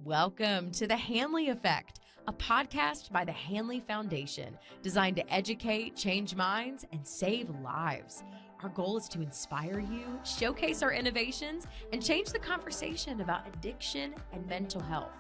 Welcome to the Hanley Effect, a podcast by the Hanley Foundation designed to educate, change minds, and save lives. Our goal is to inspire you, showcase our innovations, and change the conversation about addiction and mental health.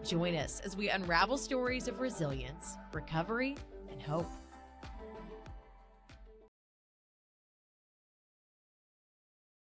Join us as we unravel stories of resilience, recovery, and hope.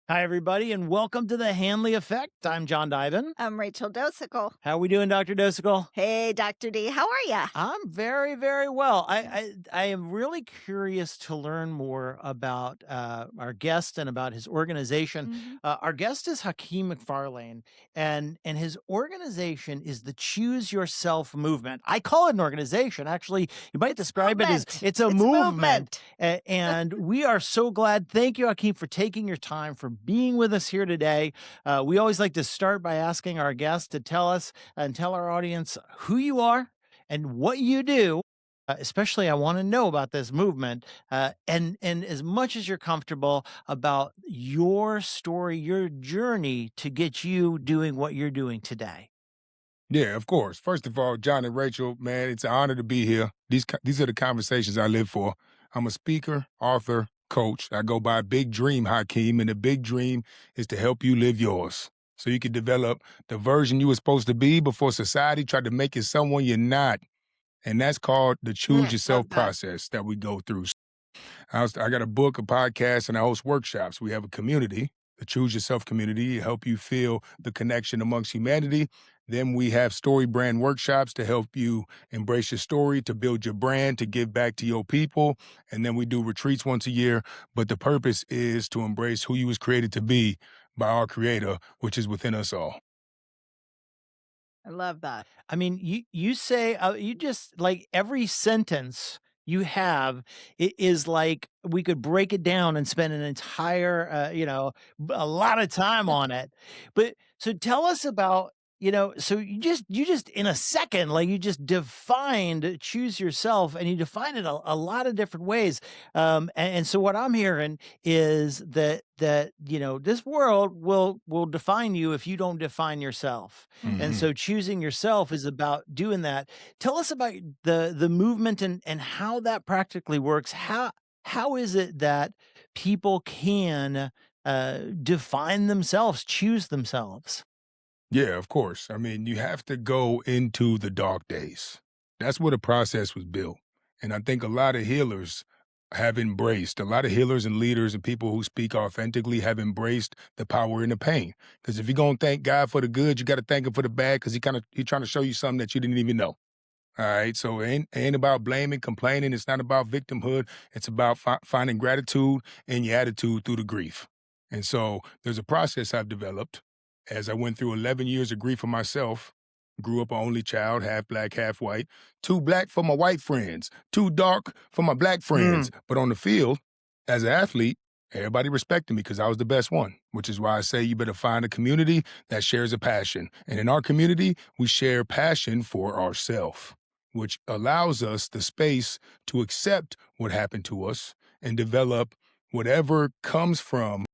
Hi, everybody, and welcome to the Hanley Effect. I'm John Dyben. I'm Rachel Docekal. How are we doing, Dr. Docekal? Hey, Dr. D. How are you? I'm very, very well. I am really curious to learn more about our guest and about his organization. Our guest is Hakeem Bourne Mcfarlane, and his organization is the Choose Yourself movement. I call it an organization. Actually, you might describe it as it's a movement. And we are so glad. Thank you, Hakeem, for taking your time, for being with us here today. We always like to start by asking our guests to tell us and tell our audience who you are and what you do. Especially, I want to know about this movement, and as much as you're comfortable about your story, your journey to get you doing what you're doing today. Yeah, of course. First of all, John and Rachel, man, it's an honor to be here. These are the conversations I live for. I'm a speaker, author, coach. I go by Big Dream Hakeem, and the big dream is to help you live yours. So you can develop the version you were supposed to be before society tried to make you someone you're not. And that's called the Choose Yourself process that we go through. I got a book, a podcast, and I host workshops. We have a community, the Choose Yourself community, to help you feel the connection amongst humanity. Then we have story brand workshops to help you embrace your story, to build your brand, to give back to your people. And then we do retreats once a year. But the purpose is to embrace who you was created to be by our Creator, which is within us all. I love that. I mean, you say, you just like every sentence you have is like we could break it down and spend an entire, a lot of time on it. But so tell us about, so you just in a second, like you just defined Choose Yourself, and you defined it a lot of different ways. And so what I'm hearing is that this world will define you if you don't define yourself. And so choosing yourself is about doing that. Tell us about the movement and how that practically works. How is it that people can define themselves, choose themselves? Yeah, of course. I mean, you have to go into the dark days. That's where the process was built. And I think a lot of healers have embraced, a lot of healers and leaders and people who speak authentically have embraced the power in the pain. Because if you're going to thank God for the good, you got to thank him for the bad, because he's trying to show you something that you didn't even know. All right. So it ain't about blaming, complaining. It's not about victimhood. It's about finding gratitude in your attitude through the grief. And so there's a process I've developed as I went through 11 years of grief for myself. Grew up an only child, half black, half white. Too black for my white friends. Too dark for my black friends. But on the field, as an athlete, everybody respected me because I was the best one, which is why I say you better find a community that shares a passion. And in our community, we share passion for ourselves, which allows us the space to accept what happened to us and develop whatever comes from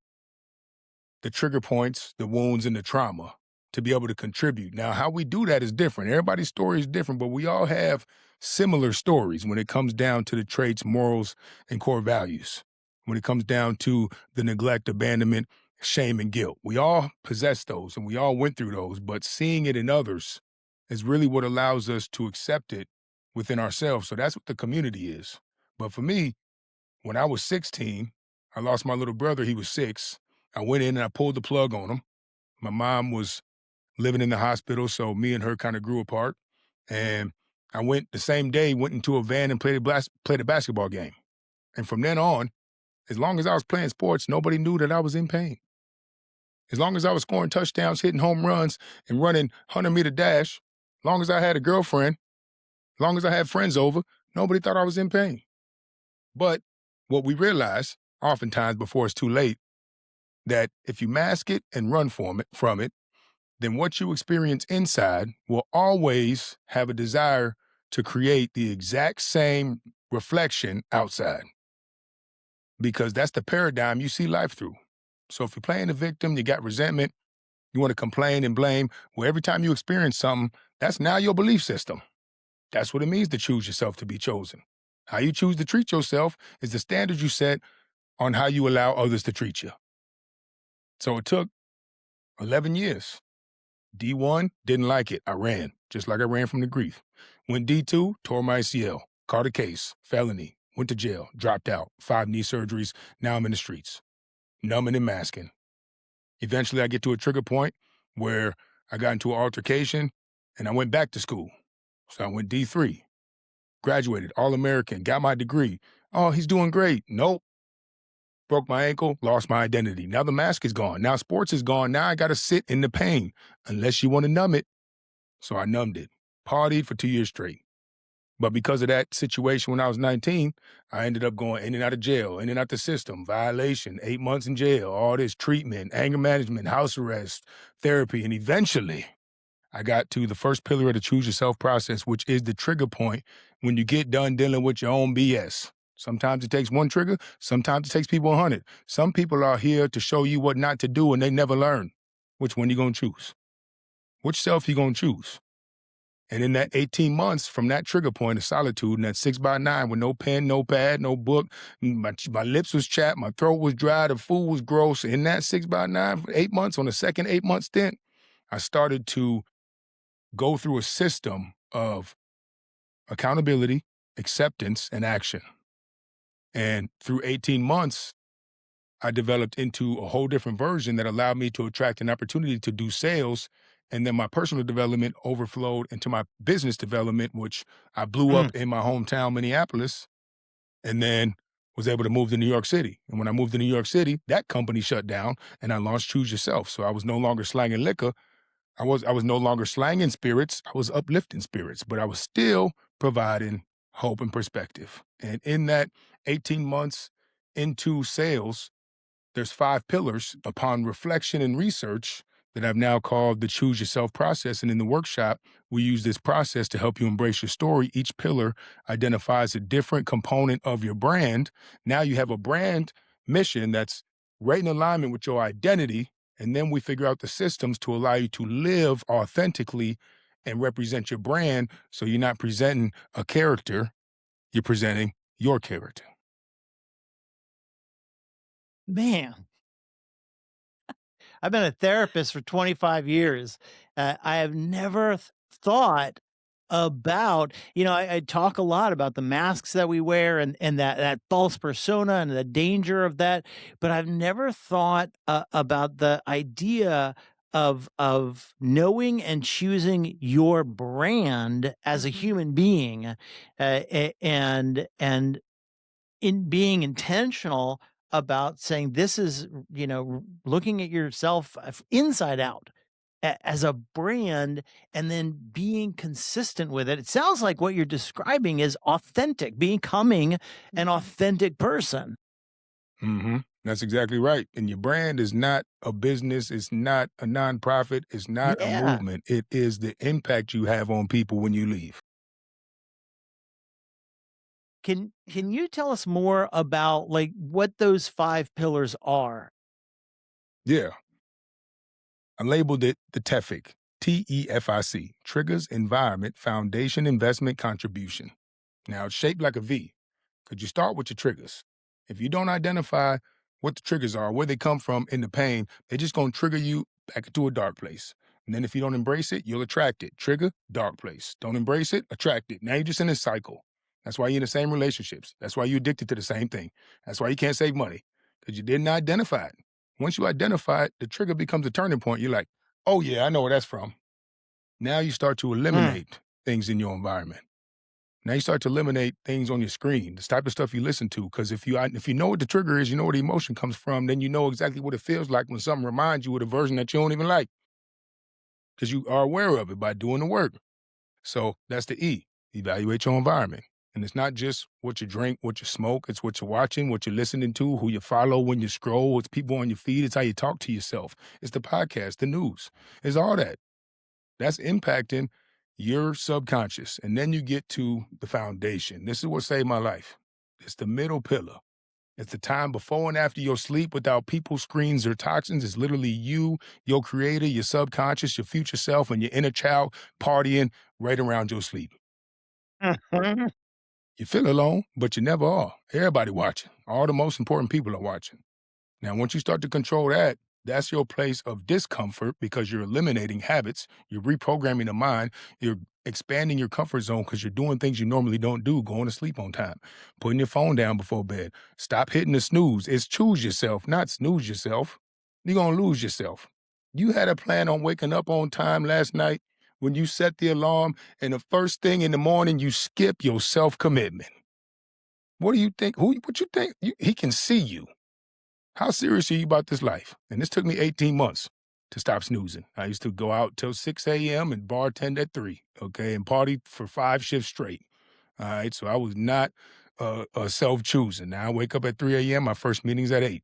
the trigger points, the wounds, and the trauma to be able to contribute. Now, how we do that is different. Everybody's story is different, but we all have similar stories when it comes down to the traits, morals, and core values. When it comes down to the neglect, abandonment, shame, and guilt. We all possess those, and we all went through those, but seeing it in others is really what allows us to accept it within ourselves. So that's what the community is. But for me, when I was 16, I lost my little brother. He was 6. I went in and I pulled the plug on him. My mom was living in the hospital, so me and her kind of grew apart. And I went the same day, went into a van and played a basketball game. And from then on, as long as I was playing sports, nobody knew that I was in pain. As long as I was scoring touchdowns, hitting home runs, and running 100-meter dash, as long as I had a girlfriend, as long as I had friends over, nobody thought I was in pain. But what we realize, oftentimes before it's too late, that if you mask it and run from it, then what you experience inside will always have a desire to create the exact same reflection outside. Because that's the paradigm you see life through. So if you're playing the victim, you got resentment, You want to complain and blame. Well, every time you experience something, that's now your belief system. That's what it means to choose yourself to be chosen. How you choose to treat yourself is the standard you set on how you allow others to treat you. So it took 11 years. D1, didn't like it. I ran, just like I ran from the grief. Went D2, tore my ACL, caught a case, felony, went to jail, dropped out, 5 knee surgeries. Now I'm in the streets, numbing and masking. Eventually I get to a trigger point where I got into an altercation and I went back to school. So I went D3, graduated, All-American, got my degree. Oh, he's doing great. Nope. Broke my ankle, lost my identity. Now the mask is gone. Now sports is gone. Now I got to sit in the pain unless you want to numb it. So I numbed it. Partied for 2 years straight. But because of that situation when I was 19, I ended up going in and out of jail, in and out the system, violation, 8 months in jail, all this treatment, anger management, house arrest, therapy. And eventually I got to the first pillar of the choose yourself process, which is the trigger point when you get done dealing with your own BS. Sometimes it takes one trigger. Sometimes it takes people 100. Some people are here to show you what not to do, and they never learn. Which one you going to choose? Which self you going to choose? And in that 18 months from that trigger point of solitude and that 6x9 with no pen, no pad, no book, my lips was chapped, my throat was dry, the food was gross. In that 6x9 for 8 months, on the second 8-month stint, I started to go through a system of accountability, acceptance, and action. And through 18 months, I developed into a whole different version that allowed me to attract an opportunity to do sales. And then my personal development overflowed into my business development, which I blew up in my hometown, Minneapolis, and then was able to move to New York City. And when I moved to New York City, that company shut down and I launched Choose Yourself. So I was no longer slanging liquor. I was no longer slanging spirits. I was uplifting spirits, but I was still providing hope and perspective. And in that 18 months into sales, there's 5 pillars upon reflection and research that I've now called the Choose Yourself process. And in the workshop, we use this process to help you embrace your story. Each pillar identifies a different component of your brand. Now you have a brand mission that's right in alignment with your identity. And then we figure out the systems to allow you to live authentically and represent your brand. So you're not presenting a character, you're presenting your character. Man, I've been a therapist for 25 years. I have never thought about, I talk a lot about the masks that we wear and that false persona and the danger of that, but I've never thought about the idea of knowing and choosing your brand as a human being, and in being intentional about saying this is, looking at yourself inside out as a brand and then being consistent with it. It sounds like what you're describing is authentic, becoming an authentic person. Mm-hmm. That's exactly right. And your brand is not a business. It's not a nonprofit. It's not a movement. It is the impact you have on people when you leave. Can you tell us more about like what those 5 pillars are? Yeah. I labeled it the TEFIC, TEFIC, Triggers, Environment, Foundation, Investment, Contribution. Now, it's shaped like a V. Could you start with your triggers? If you don't identify what the triggers are, where they come from in the pain, they're just going to trigger you back into a dark place. And then if you don't embrace it, you'll attract it. Trigger, dark place. Don't embrace it, attract it. Now you're just in a cycle. That's why you're in the same relationships. That's why you're addicted to the same thing. That's why you can't save money, because you didn't identify it. Once you identify it, the trigger becomes a turning point. You're like, oh yeah, I know where that's from. Now you start to eliminate things in your environment. Now you start to eliminate things on your screen, this type of stuff you listen to. Because if you know what the trigger is, you know where the emotion comes from, then you know exactly what it feels like when something reminds you of a version that you don't even like. Because you are aware of it by doing the work. So that's the E, evaluate your environment. And it's not just what you drink, what you smoke, it's what you're watching, what you're listening to, who you follow when you scroll, it's people on your feed, it's how you talk to yourself. It's the podcast, the news, it's all that. That's impacting your subconscious. And then you get to the foundation. This is what saved my life. It's the middle pillar. It's the time before and after your sleep without people, screens, or toxins. It's literally you, your creator, your subconscious, your future self, and your inner child partying right around your sleep. You feel alone, but you never are. Everybody watching. All the most important people are watching. Now, once you start to control that, that's your place of discomfort because you're eliminating habits, you're reprogramming the mind, you're expanding your comfort zone because you're doing things you normally don't do, going to sleep on time, putting your phone down before bed. Stop hitting the snooze. It's choose yourself, not snooze yourself. You're going to lose yourself. You had a plan on waking up on time last night when you set the alarm, and the first thing in the morning, you skip your self-commitment. What do you think? What you think? He can see you. How serious are you about this life? And this took me 18 months to stop snoozing. I used to go out till 6 a.m. and bartend at 3, okay, and party for 5 shifts straight. All right, so I was not self-choosing. Now I wake up at 3 a.m., my first meeting's at 8.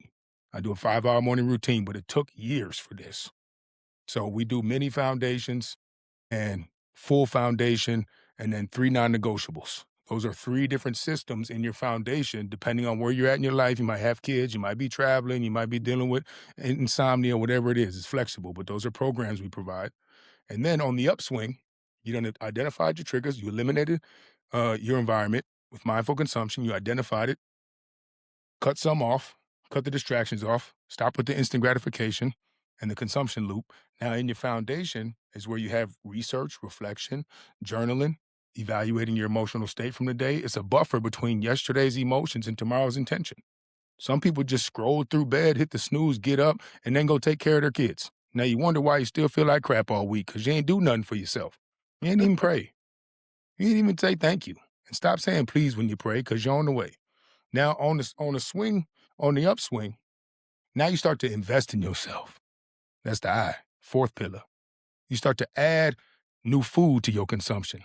I do a 5-hour morning routine, but it took years for this. So we do mini foundations and full foundation, and then 3 non-negotiables. Those are 3 different systems in your foundation, depending on where you're at in your life. You might have kids, you might be traveling, you might be dealing with insomnia, whatever it is. It's flexible, but those are programs we provide. And then on the upswing, you done identified your triggers, you eliminated your environment with mindful consumption, you identified it, cut some off, cut the distractions off, stop with the instant gratification and the consumption loop. Now in your foundation is where you have research, reflection, journaling, evaluating your emotional state from the day. It's a buffer between yesterday's emotions and tomorrow's intention. Some people just scroll through bed, hit the snooze, get up, and then go take care of their kids. Now you wonder why you still feel like crap all week because you ain't do nothing for yourself. You ain't even pray. You ain't even say thank you. And stop saying please when you pray because you're on the way. Now on the swing, on the upswing, now you start to invest in yourself. That's the I, 4th pillar. You start to add new food to your consumption.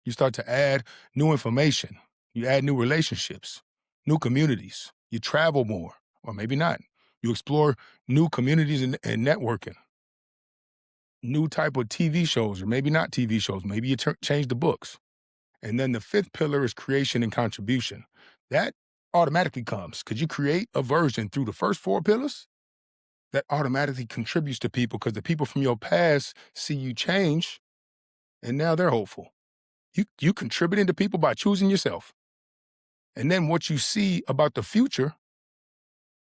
You start to add new information. You add new relationships, new communities. You travel more, or maybe not. You explore new communities and networking. New type of TV shows, or maybe not TV shows. Maybe you change the books. And then the 5th pillar is creation and contribution. That automatically comes because you create a version through the first 4 pillars that automatically contributes to people because the people from your past see you change and now they're hopeful. You contributing to people by choosing yourself. And then what you see about the future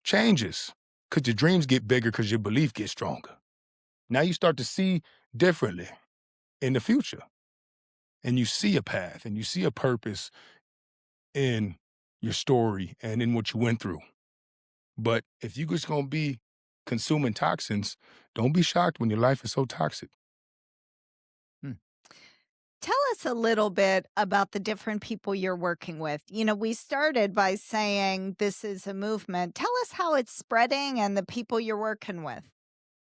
changes because your dreams get bigger because your belief gets stronger. Now you start to see differently in the future. And you see a path and you see a purpose in your story and in what you went through. But if you're just going to be consuming toxins, don't be shocked when your life is so toxic. Tell us a little bit about the different people you're working with. We started by saying this is a movement. Tell us how it's spreading and the people you're working with.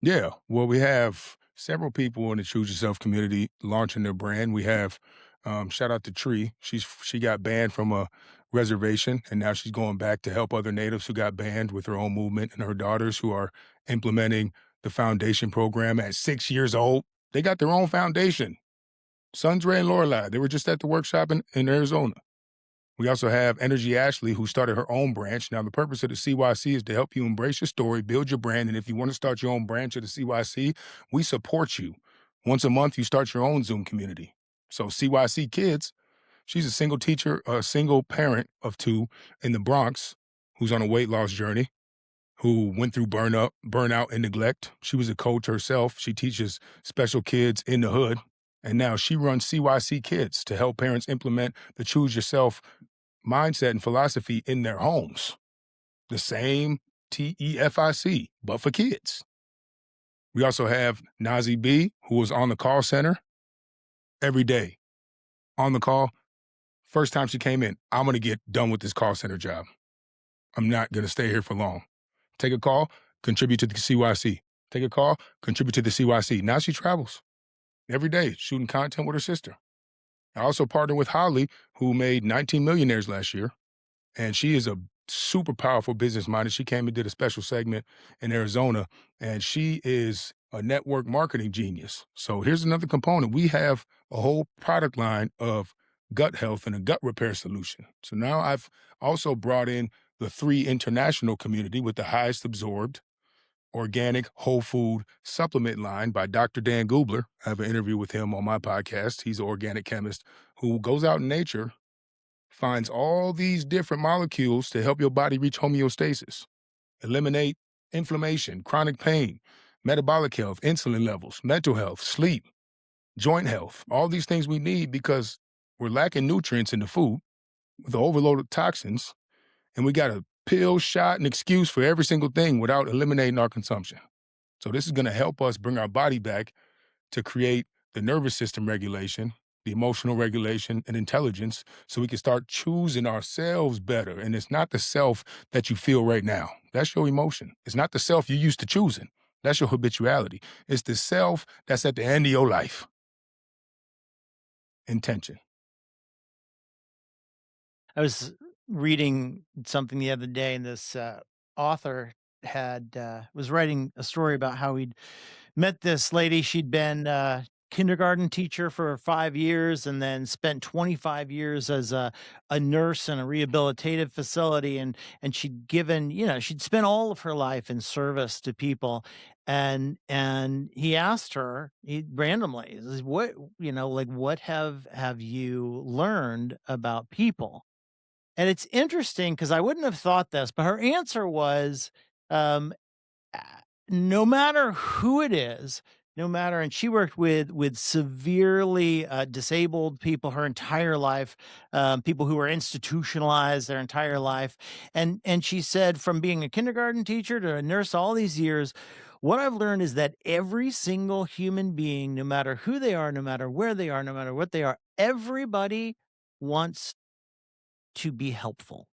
Yeah, well, we have several people in the Choose Yourself community launching their brand. We have, shout out to Tree. She got banned from a reservation, and now she's going back to help other natives who got banned with her own movement, and her daughters who are implementing the foundation program at 6 years old. They got their own foundation. Sons Ray and Lorelai, they were just at the workshop in Arizona. We also have Energy Ashley, who started her own branch. Now, the purpose of the CYC is to help you embrace your story, build your brand, and if you want to start your own branch of the CYC, we support you. Once a month, you start your own Zoom community. So CYC Kids, she's a single teacher, a single parent of 2 in the Bronx who's on a weight loss journey, who went through burnout, and neglect. She was a coach herself. She teaches special kids in the hood. And now she runs CYC Kids to help parents implement the Choose Yourself mindset and philosophy in their homes. The same TEFIC, but for kids. We also have Nazi B, who was on the call center every day. On the call, first time she came in, I'm going to get done with this call center job. I'm not going to stay here for long. Take a call, contribute to the CYC. Take a call, contribute to the CYC. Now she travels every day, shooting content with her sister. I also partnered with Holly, who made 19 millionaires last year, and she is a super powerful business minded. She came and did a special segment in Arizona, and she is a network marketing genius. So here's another component. We have a whole product line of gut health and a gut repair solution. So now I've also brought in the 3 international community with the highest absorbed organic whole food supplement line by Dr. Dan Gubler. I have an interview with him on my podcast. He's an organic chemist who goes out in nature, finds all these different molecules to help your body reach homeostasis, eliminate inflammation, chronic pain, metabolic health, insulin levels, mental health, sleep, joint health, all these things we need because we're lacking nutrients in the food with the overload of toxins, and we got a pill, shot, and excuse for every single thing without eliminating our consumption. So this is going to help us bring our body back to create the nervous system regulation, the emotional regulation, and intelligence so we can start choosing ourselves better. And it's not the self that you feel right now. That's your emotion. It's not the self you're used to choosing. That's your habituality. It's the self that's at the end of your life. Intention. I was reading something the other day, and this author was writing a story about how he'd met this lady. She'd been kindergarten teacher for 5 years and then spent 25 years as a nurse in a rehabilitative facility. And she'd given, she'd spent all of her life in service to people. And he asked her randomly, he says, what have you learned about people? And it's interesting because I wouldn't have thought this, but her answer was, um, no matter who it is, and she worked with severely disabled people her entire life, people who were institutionalized their entire life, and she said, from being a kindergarten teacher to a nurse all these years, what I've learned is that every single human being, no matter who they are, no matter where they are, no matter what they are, everybody wants to be helpful.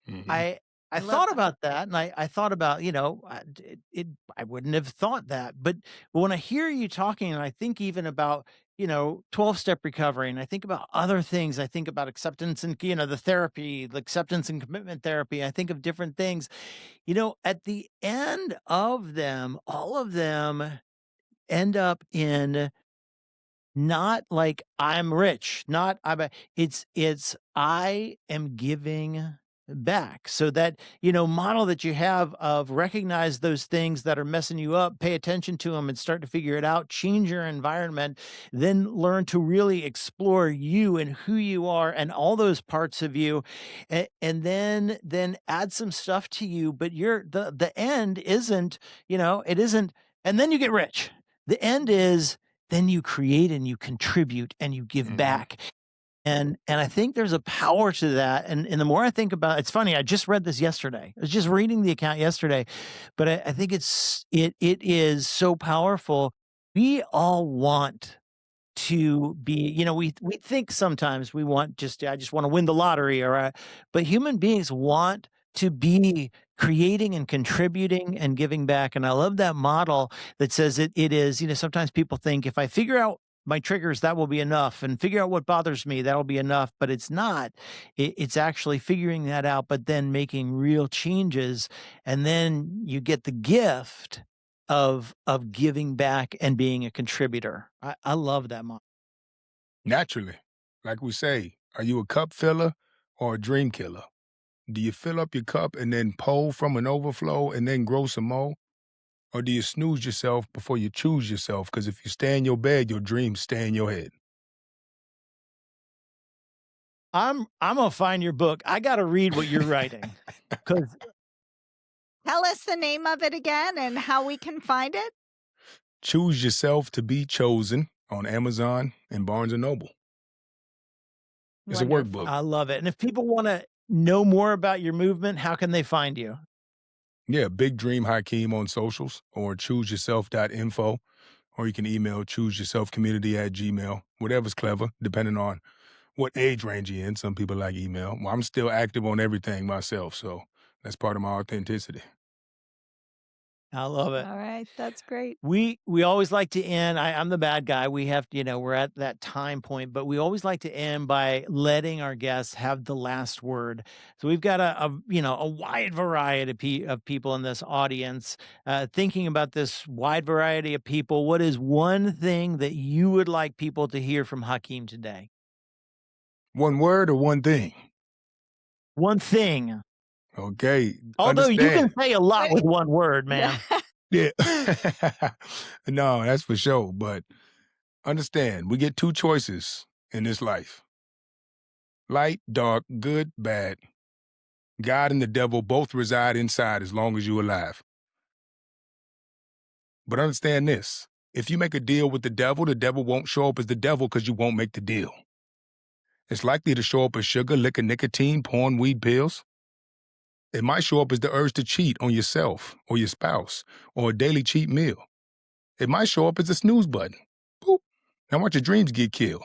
Mhm. I I love thought that. about that, and I thought about, I wouldn't have thought that, but when I hear you talking, and I think even about, 12-step recovery, and I think about other things, I think about acceptance and, the therapy, the acceptance and commitment therapy, I think of different things, at the end of them, all of them end up in not like I'm rich, not it's I am giving back. So that, model that you have of recognize those things that are messing you up, pay attention to them and start to figure it out, change your environment, then learn to really explore you and who you are and all those parts of you. And then add some stuff to you, but the end isn't, it isn't, and then you get rich. The end is then you create and you contribute and you give Mhm. back. And I think there's a power to that. And the more I think about it's funny, I just read this yesterday. I was just reading the account yesterday, but I think it is so powerful. We all want to be, we think sometimes we want I just want to win the lottery, but human beings want to be creating and contributing and giving back. And I love that model that says it is, sometimes people think if I figure out my triggers, that will be enough, and figure out what bothers me, that'll be enough, but it's not. It's actually figuring that out, but then making real changes. And then you get the gift of giving back and being a contributor. I love that model. Naturally. Like we say, are you a cup filler or a dream killer? Do you fill up your cup and then pull from an overflow and then grow some more? Or do you snooze yourself before you choose yourself? Because if you stay in your bed, your dreams stay in your head. I'm gonna find your book. I gotta read what you're writing. Because Tell us the name of it again and how we can find it. Choose Yourself to Be Chosen on Amazon and Barnes & Noble. It's a Wonderful. workbook. I love it. And if people want to know more about your movement, how can they find you? Yeah, Big Dream Hakeem on socials or chooseyourself.info, or you can email chooseyourselfcommunity@gmail, whatever's clever, depending on what age range you're in. Some people like email. Well, I'm still active on everything myself, so that's part of my authenticity. I love it. All right, that's great. We always like to end. I'm the bad guy. We have to, we're at that time point, but we always like to end by letting our guests have the last word. So we've got a wide variety of people in this audience. Thinking about this wide variety of people, what is one thing that you would like people to hear from Hakeem today? One word or one thing? One thing. Okay. Although you can Understand. say a lot with one word, man. Yeah. No, that's for sure. But understand, we get two choices in this life: light, dark, good, bad. God and the devil both reside inside as long as you're alive. But understand this: if you make a deal with the devil won't show up as the devil because you won't make the deal. It's likely to show up as sugar, liquor, nicotine, porn, weed, pills. It might show up as the urge to cheat on yourself or your spouse or a daily cheat meal. It might show up as a snooze button. Boop. Now watch your dreams get killed.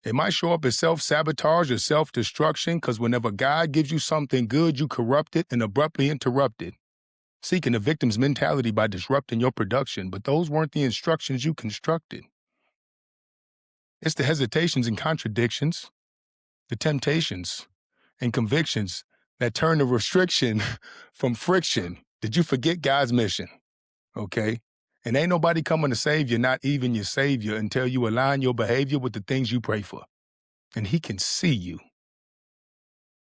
It might show up as self-sabotage or self-destruction because whenever God gives you something good, you corrupt it and abruptly interrupt it, seeking a victim's mentality by disrupting your production, but those weren't the instructions you constructed. It's the hesitations and contradictions, the temptations and convictions that turn the restriction from friction. Did you forget God's mission? Okay? And ain't nobody coming to save you, not even your Savior, until you align your behavior with the things you pray for. And He can see you.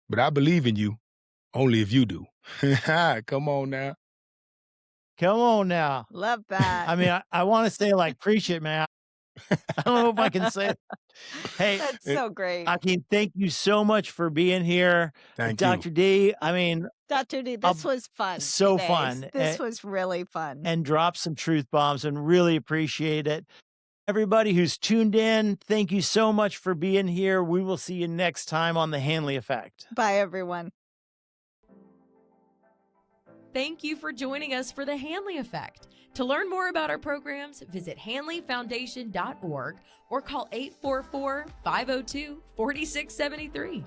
But I believe in you only if you do. Come on now. Come on now. Love that. I mean, I want to say like, preach it, man. I don't know if I can say it. Hey, That's so great. Hakeem, thank you so much for being here. Thank Dr. you. D, I mean, Dr. D, this was fun. so today. fun. This was really fun. And drop some truth bombs and really appreciate it. Everybody who's tuned in, thank you so much for being here. We will see you next time on The Hanley Effect. Bye, everyone. Thank you for joining us for The Hanley Effect. To learn more about our programs, visit hanleyfoundation.org or call 844-502-4673.